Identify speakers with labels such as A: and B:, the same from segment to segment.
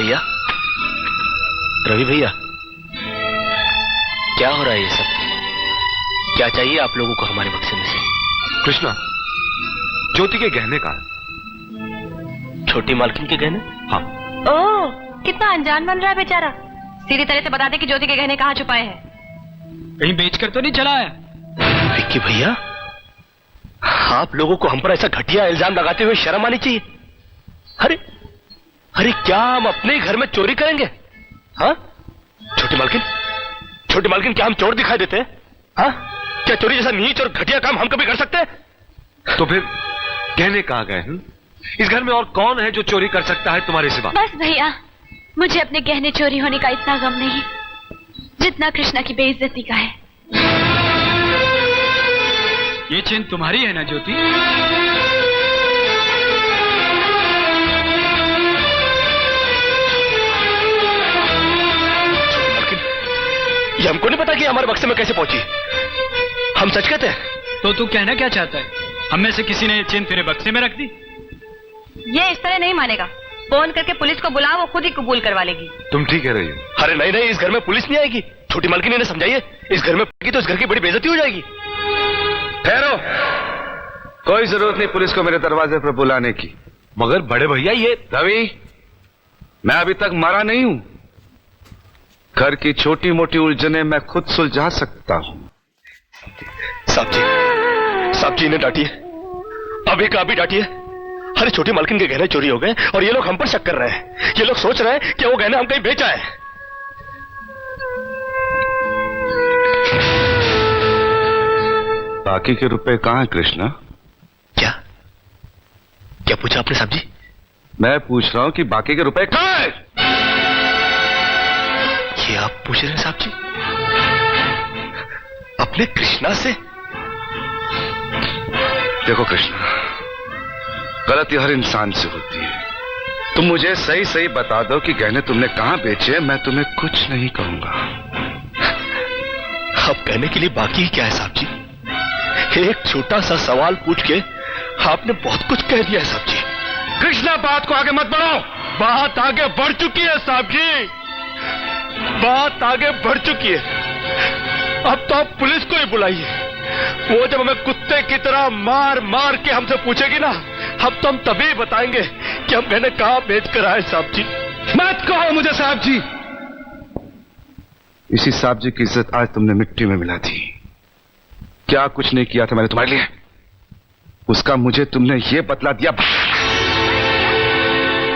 A: भैया, रवि भैया, क्या हो रहा है ये सब? क्या चाहिए आप लोगों को हमारे बक्से में से?
B: कृष्णा, ज्योति के गहने कहाँ?
A: छोटी मालकिन के गहने?
B: हाँ।
C: ओह, कितना अनजान बन रहा है बेचारा। सीधी तरह से बता दे कि ज्योति के गहने कहाँ छुपाए हैं।
D: कहीं बेचकर तो नहीं चला है?
A: विक्की भैया, आप लोगों को हम पर ऐसा घटिया इल्जाम लगाते हुए शर्म आनी चाहिए। अरे अरे, क्या हम अपने ही घर में चोरी करेंगे? हाँ, छोटी मालकिन, क्या हम चोर दिखाई देते हैं? हाँ, क्या चोरी जैसा नीच और घटिया काम हम कभी कर सकते हैं?
B: तो फिर गहने कहाँ गए हैं? इस घर में और कौन है जो चोरी कर सकता है तुम्हारे सिवा?
C: बस भैया, मुझे अपने गहने चोरी होने का इतना गम नहीं जितना कृष्णा की बेइज्जती का है।
D: ये चेन तुम्हारी है ना ज्योति?
A: ये हमको नहीं पता कि हमारे बक्से में कैसे पहुंची। हम सच कहते हैं।
D: तो तू कहना क्या चाहता है? हम में से किसी ने ये चेन तेरे बक्से में रख दी?
C: ये इस तरह नहीं मानेगा। फोन करके पुलिस को बुलाओ, वो खुद ही कबूल करवा लेगी।
B: तुम ठीक कह रही हो।
A: अरे नहीं, इस घर में पुलिस नहीं आएगी। छोटी मालकिन ने समझाइए, इस घर में पड़ेगी तो इस घर की बड़ी बेइज्जती हो जाएगी।
B: ठहरो, कोई जरूरत नहीं पुलिस को मेरे दरवाजे पर बुलाने की। मगर बड़े भैया, ये रवि, मैं अभी तक मरा नहीं हूं। घर की छोटी मोटी उलझने मैं खुद सुलझा सकता हूं।
A: साहब जी इन्हें डांटिए, अभी का अभी डांटिए। अरे छोटी मालकिन के गहने चोरी हो गए और ये लोग हम पर शक कर रहे हैं। ये लोग सोच रहे हैं कि वो गहने हम कहीं बेचा है।
B: बाकी के रुपए कहां है कृष्णा?
A: क्या पूछा आपने साहब जी?
B: मैं पूछ रहा हूं कि बाकी के रुपए कहां है?
A: ये आप पूछ रहे हैं साहब जी अपने कृष्णा से?
B: देखो कृष्णा, गलती हर इंसान से होती है। तुम मुझे सही सही बता दो कि गहने तुमने कहां बेचे, मैं तुम्हें कुछ नहीं कहूंगा।
A: अब कहने के लिए बाकी ही क्या है साहब जी? एक छोटा सा सवाल पूछ के आपने बहुत कुछ कह दिया है साहब जी।
B: कृष्णा, बात को आगे मत बढ़ाओ।
A: बात आगे बढ़ चुकी है साहब जी, बात आगे बढ़ चुकी है। अब तो आप पुलिस को ही बुलाइए। वो जब हमें कुत्ते की तरह मार मार के हमसे पूछेगी ना, अब तो हम तभी बताएंगे कि हम गहने कहां बेच कर आए साहब जी।
B: मत कहो मुझे साहब जी। इसी साहब जी की इज्जत आज तुमने मिट्टी में मिला दी। क्या कुछ नहीं किया था मैंने तुम्हारे लिए, उसका मुझे तुमने ये बतला दिया।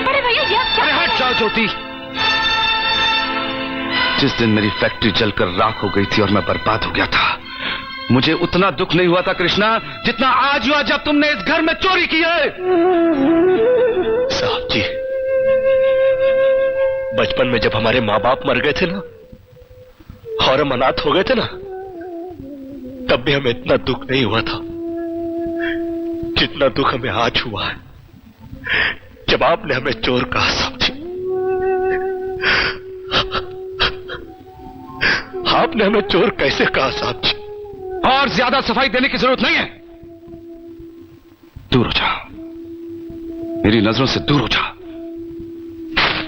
C: बड़े भैया, ये क्या?
B: अरे हट जाओ ज्योति। जिस दिन मेरी फैक्ट्री जलकर राख हो गई थी और मैं बर्बाद हो गया था, मुझे उतना दुख नहीं हुआ था कृष्णा जितना आज हुआ जब तुमने इस घर में चोरी की है।
A: साहब जी, बचपन में जब हमारे माँ बाप मर गए थे ना और हम अनाथ हो गए थे ना, तब भी हमें इतना दुख नहीं हुआ था जितना दुख हमें आज हुआ है जब आपने हमें चोर कहा साहब जी। आपने हमें चोर कैसे कहा साहब जी?
B: और ज्यादा सफाई देने की जरूरत नहीं है। दूर हो जा, मेरी नजरों से दूर हो जा।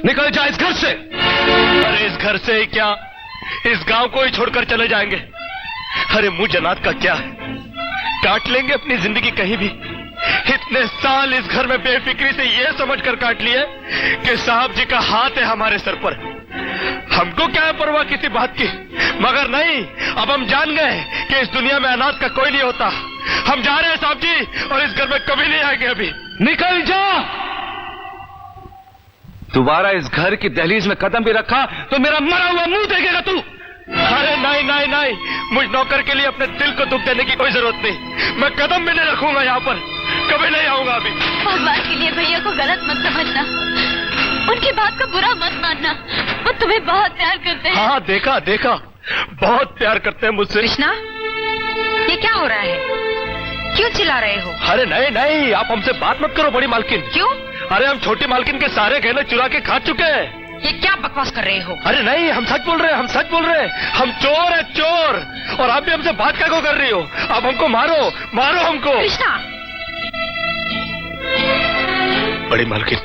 B: निकल जा इस घर से।
A: अरे इस घर से ही क्या, इस गांव को ही छोड़कर चले जाएंगे। अरे मुझ अनाथ का क्या है, काट लेंगे अपनी जिंदगी कहीं भी। इतने साल इस घर में बेफिक्री से ये समझकर काट लिए कि साहब जी का हाथ है हमारे सर पर। हमको क्या है परवाह किसी बात की, मगर नहीं, अब हम जान गए कि इस दुनिया में अनाथ का कोई नहीं होता। हम जा रहे हैं साहब जी, और इस घर में कभी नहीं आएंगे अभी।
B: निकल जा। दोबारा इस घर की दहलीज में कदम भी रखा तो मेरा मरा हुआ मुंह देखेगा तू।
A: अरे नहीं, मुझ नौकर के लिए अपने दिल को दुख देने की कोई जरूरत नहीं। मैं कदम भी नहीं रखूंगा यहाँ पर, कभी नहीं आऊंगा अभी।
C: भगवान के लिए भैया को गलत मत समझना, उनकी बात को बुरा मत मानना। वो तुम्हें बहुत प्यार करते हैं।
A: हाँ, देखा, बहुत प्यार करते हैं मुझसे।
C: कृष्णा, ये क्या हो रहा है? क्यों चिल्ला रहे हो?
A: अरे नहीं, आप हमसे बात मत करो बड़ी मालकिन।
C: क्यों?
A: अरे हम छोटी मालकिन के सारे गहने चुरा के खा चुके हैं।
C: ये क्या बकवास कर रहे हो?
A: अरे नहीं, हम सच बोल रहे हैं, हम चोर है, चोर। और आप भी हमसे बात क्या कर रही हो? अब हमको मारो हमको।
C: कृष्णा,
A: बड़ी मालकिन,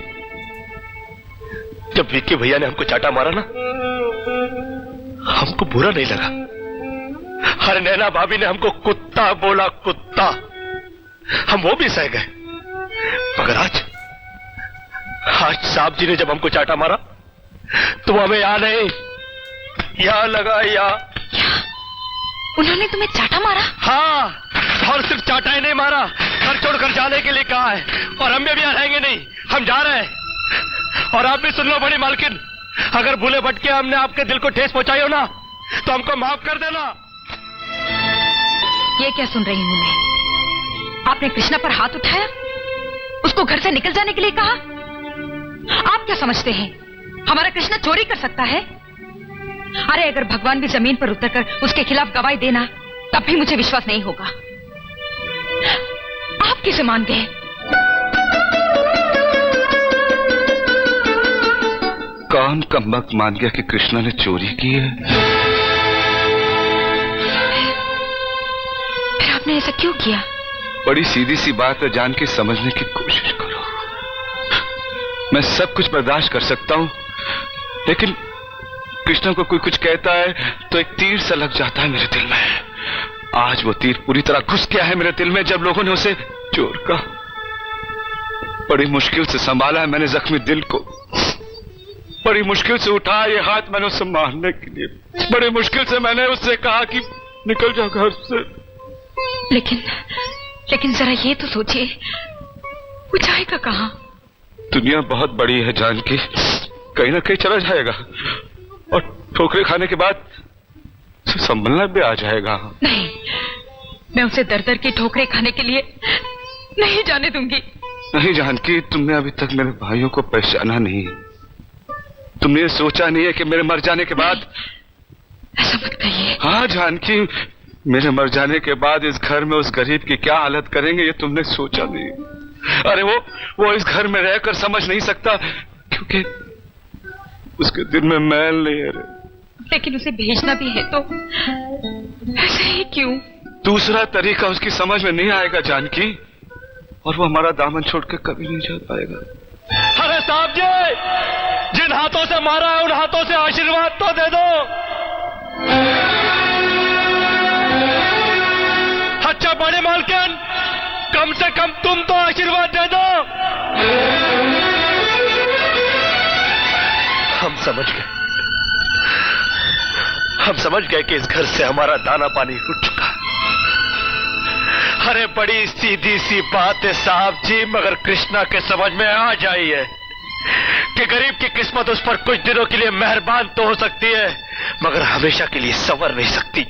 A: जब विक्की भैया ने हमको चाटा मारा ना, हमको बुरा नहीं लगा। अरे नैना भाभी ने हमको कुत्ता बोला, कुत्ता, हम वो भी सह गए। मगर आज साहब जी ने जब हमको चाटा मारा तो हमें यहाँ नहीं, यहाँ लगा, यहाँ।
C: उन्होंने तुम्हें चाटा मारा?
A: हाँ, और सिर्फ चाटा ही नहीं मारा, घर छोड़कर जाने के लिए कहा है। और हम भी यहाँ रहेंगे नहीं, हम जा रहे हैं। और आप भी सुन लो बड़ी मालकिन, अगर भूले भटके हमने आपके दिल को ठेस पहुंचाई हो ना, तो हमको माफ कर देना।
C: ये क्या सुन रही हूं मैं? आपने कृष्णा पर हाथ उठाया, उसको घर से निकल जाने के लिए कहा। आप क्या समझते हैं हमारा कृष्णा चोरी कर सकता है? अरे अगर भगवान भी जमीन पर उतरकर उसके खिलाफ गवाही देना, तब भी मुझे विश्वास नहीं होगा। आप किसे मान गए?
B: कौन कमबख्त मान गया कि कृष्णा ने चोरी की है?
C: फिर आपने ऐसा क्यों किया?
B: बड़ी सीधी सी बात है, जान के समझने की कोशिश करो। मैं सब कुछ बर्दाश्त कर सकता हूं, लेकिन कृष्णा को कोई कुछ कहता है तो एक तीर सा लग जाता है मेरे दिल में। आज वो तीर पूरी तरह घुस गया है मेरे दिल में, जब लोगों ने उसे चोर कहा। बड़ी मुश्किल से संभाला है मैंने जख्मी दिल को, बड़ी मुश्किल से उठाया ये हाथ मैंने उसे मारने के लिए, बड़ी मुश्किल से मैंने उससे कहा कि निकल जा घर से।
C: लेकिन जरा ये तो सोचिए, वो जाएगा कहां?
B: दुनिया बहुत बड़ी है जानकी, कहीं ना कहीं चला जाएगा, और ठोकरे खाने के बाद संभलना भी आ जाएगा।
C: नहीं, मैं उसे दर दर की ठोकरे खाने के लिए नहीं जाने दूंगी।
B: नहीं जानकी, तुमने अभी तक मेरे भाइयों को पहचाना नहीं है। तुमने ये सोचा नहीं है कि मेरे मर जाने के बाद।
C: ऐसा मत कहिए।
B: हाँ जानकी, मेरे मर जाने के बाद इस घर में उस गरीब की क्या हालत करेंगे ये तुमने सोचा नहीं। अरे वो इस घर में रहकर समझ नहीं सकता, क्योंकि उसके दिल में मैल नहीं है।
C: लेकिन उसे भेजना भी है तो ऐसे ही क्यों?
B: दूसरा तरीका उसकी समझ में नहीं आएगा जानकी, और वो हमारा दामन छोड़ के कभी नहीं जा पाएगा।
A: अरे साहब जी, जिन हाथों से मारा है उन हाथों से आशीर्वाद तो दे दो। अच्छा बड़े मालकिन, कम से कम तुम तो आशीर्वाद दे दो। हम समझ गए कि इस घर से हमारा दाना पानी उठ चुका है। अरे बड़ी सीधी सी बात है साहब जी, मगर कृष्णा के समझ में आ जाई है कि गरीब की किस्मत उस पर कुछ दिनों के लिए मेहरबान तो हो सकती है, मगर हमेशा के लिए संवर नहीं सकती।